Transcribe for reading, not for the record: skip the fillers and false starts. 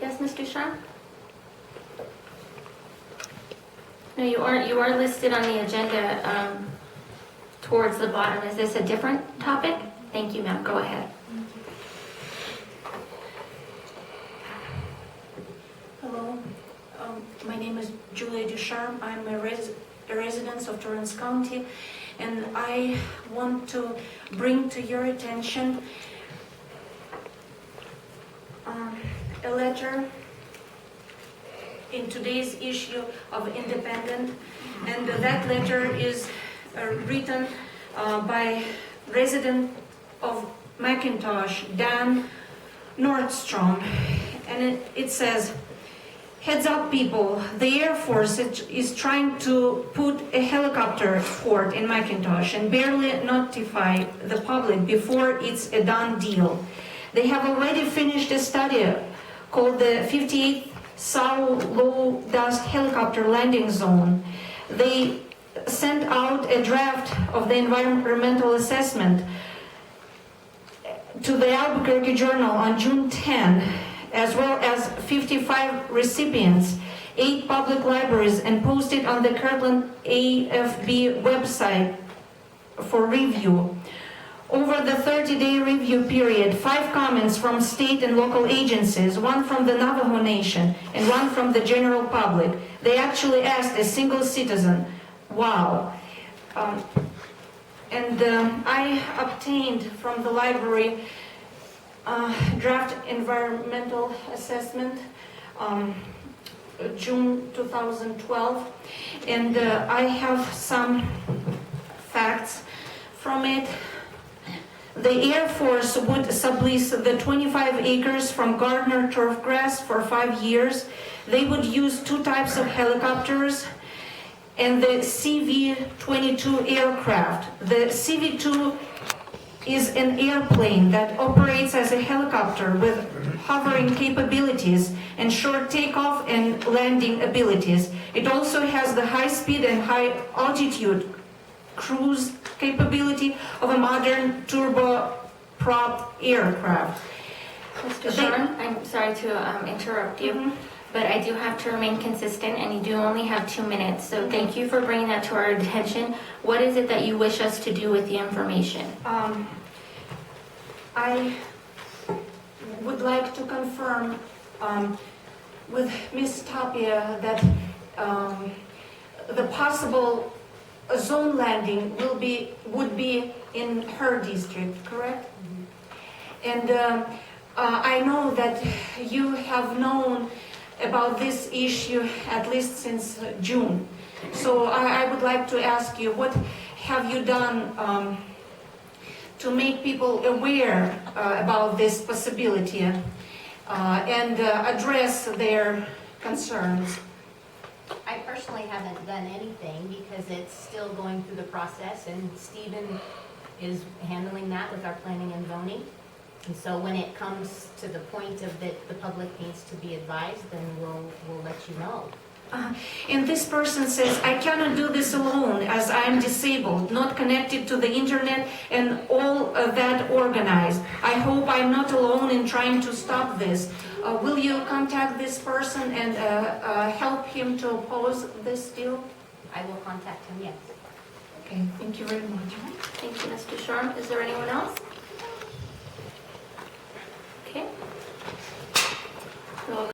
Yes, Mr. Shaw? No, you aren't. You are listed on the agenda towards the bottom. Is this a different topic? Thank you, ma'am. Go ahead. Hello, my name is Julia Ducharme. I'm a resident of Torrance County, and I want to bring to your attention a letter in today's issue of Independent, and that letter is written by resident of McIntosh, Dan Nordstrom, and it says, "Heads up, people, the Air Force is trying to put a helicopter port in McIntosh and barely notify the public before it's a done deal. They have already finished a study called the 58th SAU Low Dust Helicopter Landing Zone. They sent out a draft of the environmental assessment to the Albuquerque Journal on June 10, as well as 55 recipients, 8 public libraries, and posted on the Kirtland AFB website for review. Over the 30-day review period, 5 comments from state and local agencies, 1 from the Navajo Nation, and 1 from the general public. They actually asked a single citizen, wow. I obtained from the library draft environmental assessment, June 2012, and I have some facts from it. The Air Force would sublease the 25 acres from Gardner Turfgrass for 5 years. They would use 2 types of helicopters and the CV-22 aircraft. The CV-2 is an airplane that operates as a helicopter with hovering capabilities and short takeoff and landing abilities. It also has the high speed and high altitude cruise capability of a modern turboprop aircraft. Mr. Shaw, I'm sorry to interrupt you, but I do have to remain consistent, and you do only have 2 minutes. So thank you for bringing that to our attention. What is it that you wish us to do with the information? I would like to confirm with Ms. Tapia that the possible zone landing would be in her district, correct? And I know that you have known about this issue at least since June. So I would like to ask you, what have you done to make people aware about this possibility and address their concerns? I personally haven't done anything because it's still going through the process, and Stephen is handling that with our planning and zoning. And so when it comes to the point of that the public needs to be advised, then we'll let you know. And this person says, I cannot do this alone as I am disabled, not connected to the internet and all that organized. I hope I'm not alone in trying to stop this. Will you contact this person and help him to oppose this deal? I will contact him, yes. Okay, thank you very much. Thank you, Mr. Shaw. Is there anyone else? Okay.